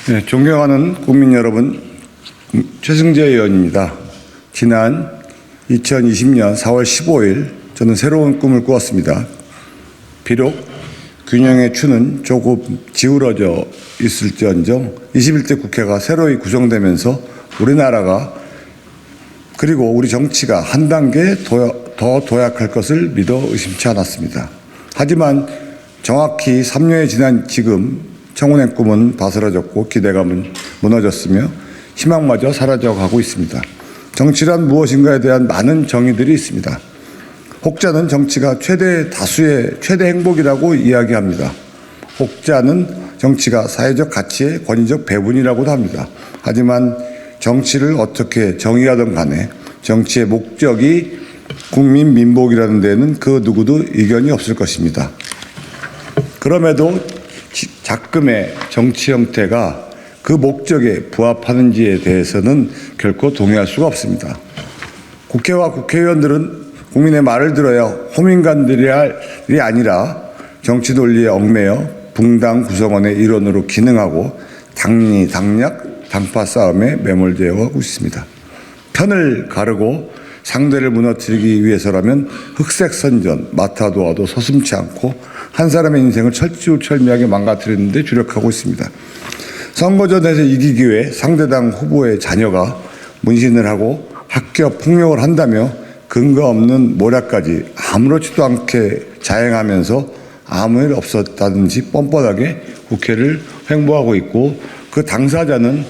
네, 존경하는 국민 여러분, 최승재 의원입니다. 지난 2020년 4월 15일 저는 새로운 꿈을 꾸었습니다. 비록 균형의 추는 조금 기울어져 있을지언정 21대 국회가 새로이 구성되면서 우리나라가 그리고 우리 정치가 한 단계 더 도약할 것을 믿어 의심치 않았습니다. 하지만 정확히 3년이 지난 지금 청운의 꿈은 바스라졌고 기대감은 무너졌으며 희망마저 사라져가고 있습니다. 정치란 무엇인가에 대한 많은 정의들이 있습니다. 혹자는 정치가 최대 다수의 최대 행복이라고 이야기합니다. 혹자는 정치가 사회적 가치의 권위적 배분이라고도 합니다. 하지만 정치를 어떻게 정의하든 간에 정치의 목적이 국민 민복이라는 데는 그 누구도 이견이 없을 것입니다. 그럼에도 작금의 정치 형태가 그 목적에 부합하는지에 대해서는 결코 동의할 수가 없습니다. 국회와 국회의원들은 국민의 말을 들어야 호민관들이 아니라 정치 논리에 얽매여 붕당 구성원의 일원으로 기능하고 당리, 당략, 당파 싸움에 매몰되어 가고 있습니다. 편을 가르고 상대를 무너뜨리기 위해서라면 흑색선전, 마타도아도 서슴지 않고 한 사람의 인생을 철두철미하게 망가뜨리는 데 주력하고 있습니다. 선거전에서 이기기 위해 상대당 후보의 자녀가 문신을 하고 학교 폭력을 한다며 근거 없는 모략까지 아무렇지도 않게 자행하면서 아무 일 없었다든지 뻔뻔하게 국회를 횡보하고 있고 그 당사자는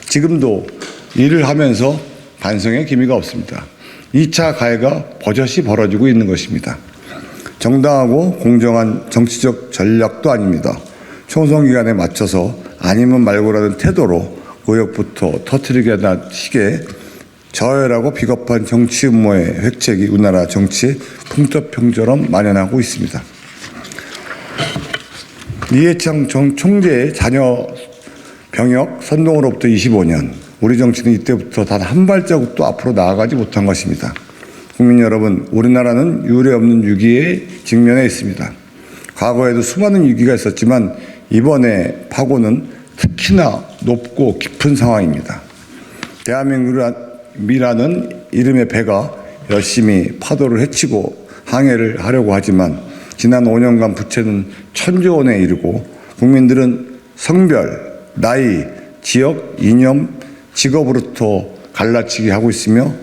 지금도 일을 하면서 반성의 기미가 없습니다. 2차 가해가 버젓이 벌어지고 있는 것입니다. 정당하고 공정한 정치적 전략도 아닙니다. 총선 기간에 맞춰서 아니면 말고라는 태도로 의혹부터 터뜨리게 하는 식의 저열하고 비겁한 정치 음모의 획책이 우리나라 정치의 풍토병처럼 만연하고 있습니다. 이해창 전 총재의 자녀 병역 선동으로부터 25년, 우리 정치는 이때부터 단 한 발자국도 앞으로 나아가지 못한 것입니다. 국민 여러분, 우리나라는 유례없는 위기에 직면해 있습니다. 과거에도 수많은 위기가 있었지만 이번에 파고는 특히나 높고 깊은 상황입니다. 대한민국이라는 이름의 배가 열심히 파도를 헤치고 항해를 하려고 하지만 지난 5년간 부채는 1,000조 원에 이르고 국민들은 성별, 나이, 지역, 이념, 직업으로부터 갈라치기 하고 있으며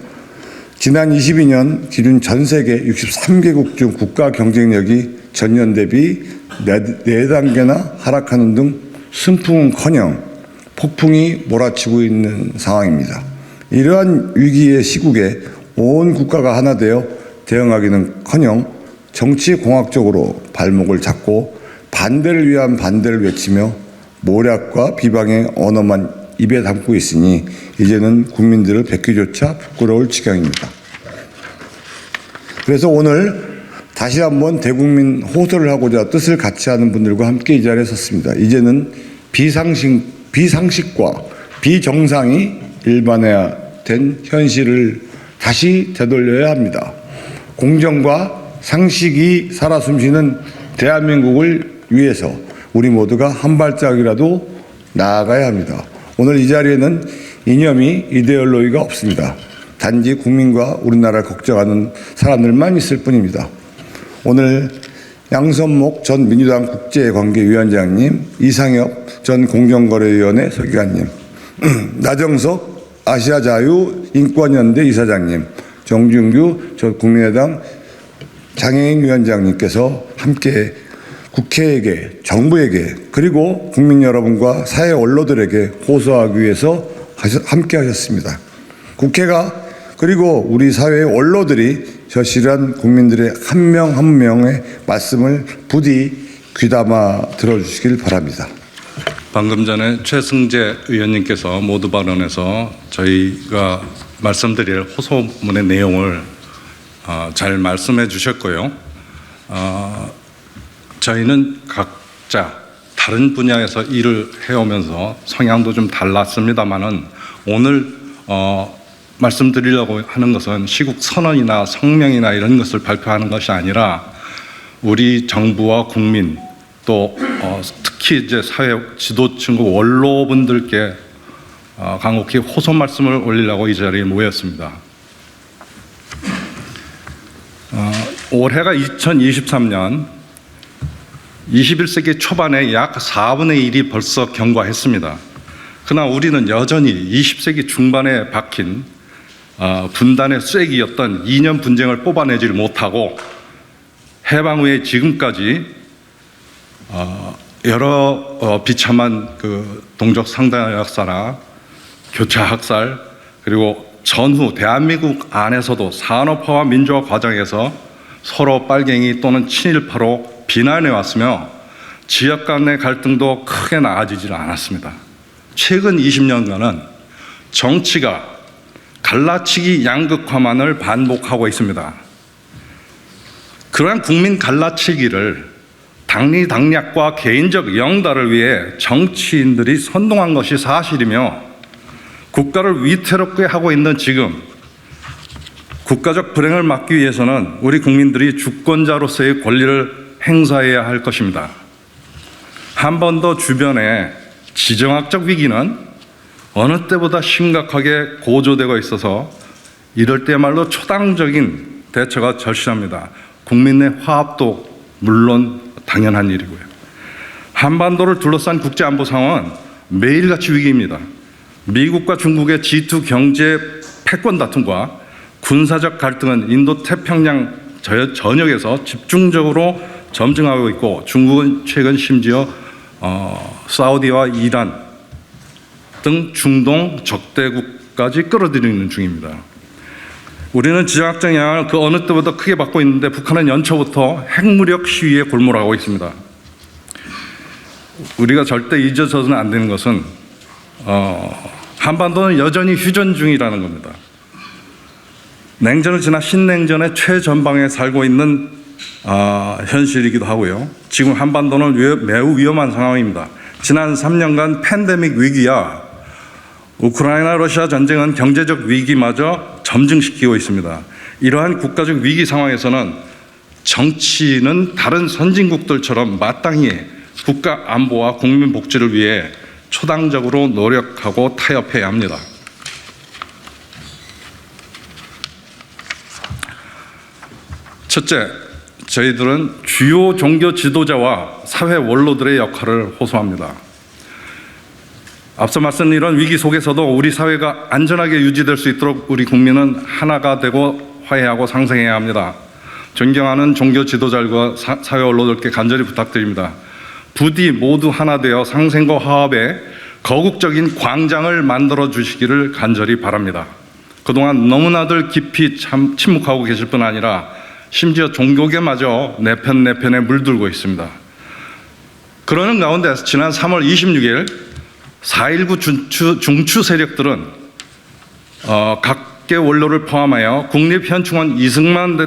지난 22년 기준 전 세계 63개국 중 국가 경쟁력이 전년 대비 4단계나 하락하는 등 순풍은커녕 폭풍이 몰아치고 있는 상황입니다. 이러한 위기의 시국에 온 국가가 하나 되어 대응하기는커녕 정치공학적으로 발목을 잡고 반대를 위한 반대를 외치며 모략과 비방의 언어만 입에 담고 있으니 이제는 국민들을 뵙기조차 부끄러울 지경입니다. 그래서 오늘 다시 한번 대국민 호소를 하고자 뜻을 같이 하는 분들과 함께 이 자리에 섰습니다. 이제는 비상식과 비정상이 일반화된 현실을 다시 되돌려야 합니다. 공정과 상식이 살아 숨쉬는 대한민국을 위해서 우리 모두가 한 발짝이라도 나아가야 합니다. 오늘 이 자리에는 이념이 이데올로기가 없습니다. 단지 국민과 우리나라를 걱정하는 사람들만 있을 뿐입니다. 오늘 양선목 전 민주당 국제관계위원장님, 이상엽 전 공정거래위원회 서기관님, 나정석 아시아자유인권연대 이사장님, 정준규 전 국민의당 장애인위원장님께서 함께 국회에게, 정부에게, 그리고 국민 여러분과 사회 언론들에게 호소하기 위해서 함께 하셨습니다. 국회가 그리고 우리 사회의 언론들이 절실한 국민들의 한 명 한 명의 말씀을 부디 귀담아 들어주시길 바랍니다. 방금 전에 최승재 의원님께서 모두 발언에서 저희가 말씀드릴 호소문의 내용을 잘 말씀해 주셨고요. 저희는 각자 다른 분야에서 일을 해오면서 성향도 좀 달랐습니다만은 오늘 말씀드리려고 하는 것은 시국 선언이나 성명이나 이런 것을 발표하는 것이 아니라 우리 정부와 국민 또 특히 이제 사회 지도층과 원로분들께 간곡히 호소 말씀을 올리려고 이 자리에 모였습니다. 올해가 2023년 21세기 초반에 약 4분의 1이 벌써 경과했습니다. 그러나 우리는 여전히 20세기 중반에 박힌 분단의 쐐기였던 2년 분쟁을 뽑아내지 못하고 해방 후에 지금까지 여러 비참한 그 동족 상당 역사나 교차 학살 그리고 전후 대한민국 안에서도 산업화와 민주화 과정에서 서로 빨갱이 또는 친일파로 비난해 왔으며 지역 간의 갈등도 크게 나아지질 않았습니다. 최근 20년간은 정치가 갈라치기 양극화만을 반복하고 있습니다. 그러한 국민 갈라치기를 당리당략과 개인적 영달을 위해 정치인들이 선동한 것이 사실이며 국가를 위태롭게 하고 있는 지금 국가적 불행을 막기 위해서는 우리 국민들이 주권자로서의 권리를 행사해야 할 것입니다. 한반도 주변의 지정학적 위기는 어느 때보다 심각하게 고조되고 있어서 이럴 때야말로 초당적인 대처가 절실합니다. 국민 내 화합도 물론 당연한 일이고요. 한반도를 둘러싼 국제안보 상황은 매일같이 위기입니다. 미국과 중국의 G2 경제 패권 다툼과 군사적 갈등은 인도 태평양 전역에서 집중적으로 점증하고 있고 중국은 최근 심지어 사우디와 이란 등 중동 적대국까지 끌어들이는 중입니다. 우리는 지정학적 영향을 그 어느 때보다 크게 받고 있는데 북한은 연초부터 핵무력 시위에 골몰하고 있습니다. 우리가 절대 잊어서는 안 되는 것은 한반도는 여전히 휴전 중이라는 겁니다. 냉전을 지나 신냉전의 최전방에 살고 있는 현실이기도 하고요. 지금 한반도는 매우 위험한 상황입니다. 지난 3년간 팬데믹 위기야 우크라이나 러시아 전쟁은 경제적 위기마저 점증시키고 있습니다. 이러한 국가적 위기 상황에서는 정치는 다른 선진국들처럼 마땅히 국가 안보와 국민 복지를 위해 초당적으로 노력하고 타협해야 합니다. 첫째, 저희들은 주요 종교 지도자와 사회 원로들의 역할을 호소합니다. 앞서 말씀 이런 위기 속에서도 우리 사회가 안전하게 유지될 수 있도록 우리 국민은 하나가 되고 화해하고 상생해야 합니다. 존경하는 종교 지도자들과 사회 원로들께 간절히 부탁드립니다. 부디 모두 하나 되어 상생과 화합의 거국적인 광장을 만들어 주시기를 간절히 바랍니다. 그동안 너무나들 깊이 침묵하고 계실 뿐 아니라 심지어 종교계마저 내편에 물들고 있습니다. 그러는 가운데 지난 3월 26일 4.19 중추 세력들은 각계 원로를 포함하여 국립현충원 이승만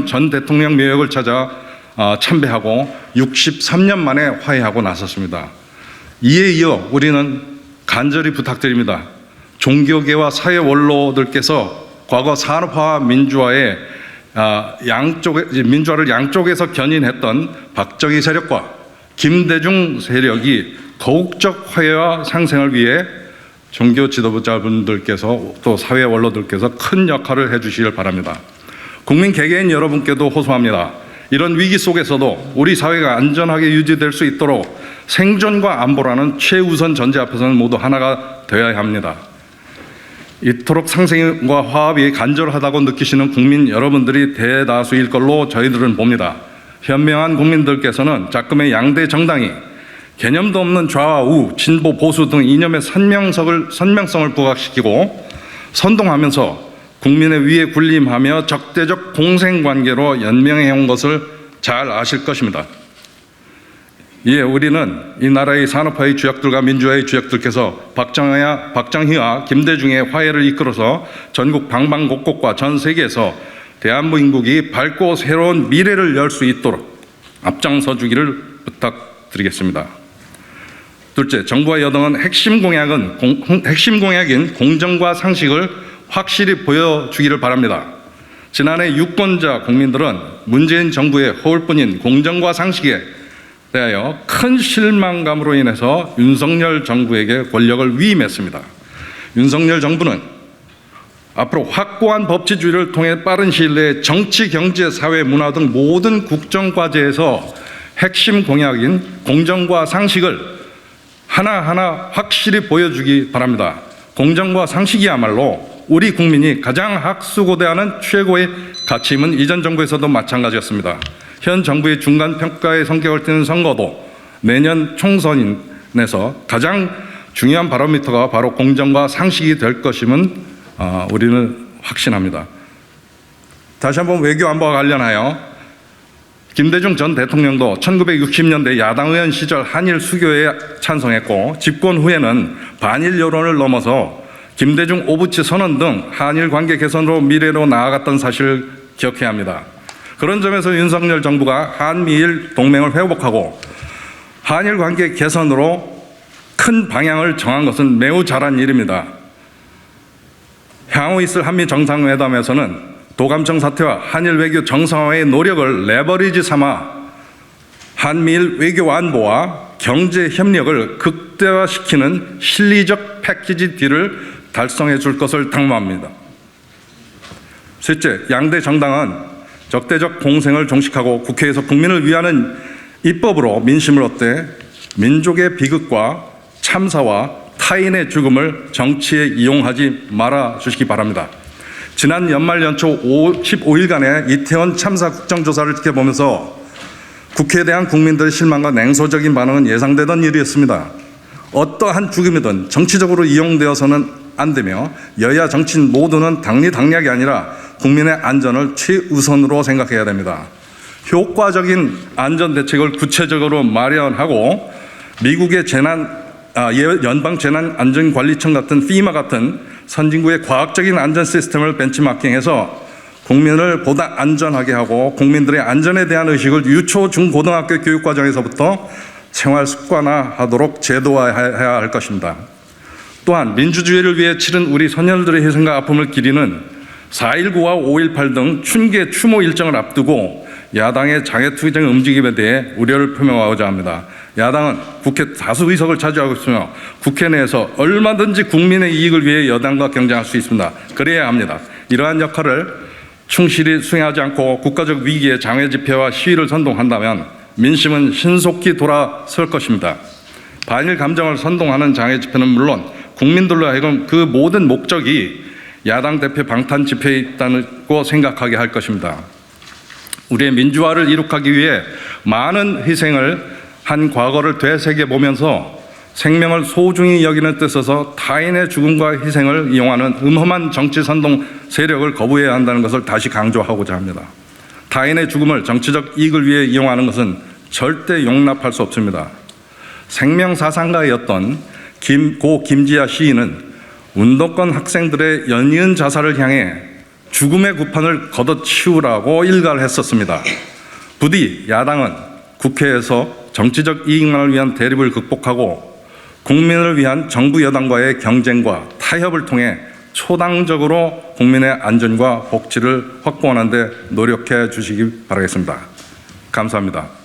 전 대통령 묘역을 찾아 참배하고 63년 만에 화해하고 나섰습니다. 이에 이어 우리는 간절히 부탁드립니다. 종교계와 사회 원로들께서 과거 산업화와 민주화의 민주화를 양쪽에서 견인했던 박정희 세력과 김대중 세력이 거국적 화해와 상생을 위해 종교 지도자분들께서 또 사회 원로들께서 큰 역할을 해주시길 바랍니다. 국민 개개인 여러분께도 호소합니다. 이런 위기 속에서도 우리 사회가 안전하게 유지될 수 있도록 생존과 안보라는 최우선 전제 앞에서는 모두 하나가 되어야 합니다. 이토록 상생과 화합이 간절하다고 느끼시는 국민 여러분들이 대다수일 걸로 저희들은 봅니다. 현명한 국민들께서는 작금의 양대 정당이 개념도 없는 좌와 우, 진보, 보수 등 이념의 선명성을 부각시키고 선동하면서 국민의 위에 군림하며 적대적 공생관계로 연명해온 것을 잘 아실 것입니다. 이에 우리는 이 나라의 산업화의 주역들과 민주화의 주역들께서 박정희와 김대중의 화해를 이끌어서 전국 방방곡곡과 전 세계에서 대한민국이 밝고 새로운 미래를 열 수 있도록 앞장서 주기를 부탁드리겠습니다. 둘째, 정부와 여당은 핵심 공약인 공정과 상식을 확실히 보여주기를 바랍니다. 지난해 유권자 국민들은 문재인 정부의 허울뿐인 공정과 상식에 대하여 큰 실망감으로 인해서 윤석열 정부에게 권력을 위임했습니다. 윤석열 정부는 앞으로 확고한 법치주의를 통해 빠른 시일 내에 정치, 경제, 사회, 문화 등 모든 국정과제에서 핵심 공약인 공정과 상식을 하나하나 확실히 보여주기 바랍니다. 공정과 상식이야말로 우리 국민이 가장 학수고대하는 최고의 가치임은 이전 정부에서도 마찬가지였습니다. 현 정부의 중간 평가의 성격을 띠는 선거도 내년 총선에서 가장 중요한 바로미터가 바로 공정과 상식이 될 것임은 우리는 확신합니다. 다시 한번 외교 안보와 관련하여 김대중 전 대통령도 1960년대 야당 의원 시절 한일 수교에 찬성했고 집권 후에는 반일 여론을 넘어서 김대중 오부치 선언 등 한일 관계 개선으로 미래로 나아갔던 사실을 기억해야 합니다. 그런 점에서 윤석열 정부가 한미일 동맹을 회복하고 한일 관계 개선으로 큰 방향을 정한 것은 매우 잘한 일입니다. 향후 있을 한미 정상회담에서는 도감청 사태와 한일 외교 정상화의 노력을 레버리지 삼아 한미일 외교 안보와 경제 협력을 극대화시키는 실리적 패키지 D를 달성해 줄 것을 당부합니다. 셋째, 양대 정당은 적대적 공생을 종식하고 국회에서 국민을 위하는 입법으로 민심을 얻되 민족의 비극과 참사와 타인의 죽음을 정치에 이용하지 말아 주시기 바랍니다. 지난 연말 연초 15일간의 이태원 참사 국정조사를 지켜보면서 국회에 대한 국민들의 실망과 냉소적인 반응은 예상되던 일이었습니다. 어떠한 죽음이든 정치적으로 이용되어서는 안 되며 여야 정치인 모두는 당리당략이 아니라 국민의 안전을 최우선으로 생각해야 됩니다. 효과적인 안전대책을 구체적으로 마련하고 미국의 연방재난안전관리청 같은 FEMA 같은 선진국의 과학적인 안전 시스템을 벤치마킹해서 국민을 보다 안전하게 하고 국민들의 안전에 대한 의식을 유초, 중, 고등학교 교육과정에서부터 생활 습관화하도록 제도화해야 할 것입니다. 또한 민주주의를 위해 치른 우리 선열들의 희생과 아픔을 기리는 4.19와 5.18 등 춘계 추모 일정을 앞두고 야당의 장애투쟁 움직임에 대해 우려를 표명하고자 합니다. 야당은 국회 다수 의석을 차지하고 있으며 국회 내에서 얼마든지 국민의 이익을 위해 여당과 경쟁할 수 있습니다. 그래야 합니다. 이러한 역할을 충실히 수행하지 않고 국가적 위기에 장외 집회와 시위를 선동한다면 민심은 신속히 돌아설 것입니다. 반일 감정을 선동하는 장외 집회는 물론 국민들로 하여금 그 모든 목적이 야당 대표 방탄 집회에 있다고 생각하게 할 것입니다. 우리의 민주화를 이룩하기 위해 많은 희생을 한 과거를 되새겨보면서 생명을 소중히 여기는 뜻에서 타인의 죽음과 희생을 이용하는 음험한 정치 선동 세력을 거부해야 한다는 것을 다시 강조하고자 합니다. 타인의 죽음을 정치적 이익을 위해 이용하는 것은 절대 용납할 수 없습니다. 생명사상가였던 고 김지아 시인은 운동권 학생들의 연이은 자살을 향해 죽음의 구판을 걷어치우라고 일가를 했었습니다. 부디 야당은 국회에서 정치적 이익만을 위한 대립을 극복하고 국민을 위한 정부 여당과의 경쟁과 타협을 통해 초당적으로 국민의 안전과 복지를 확보하는 데 노력해 주시기 바라겠습니다. 감사합니다.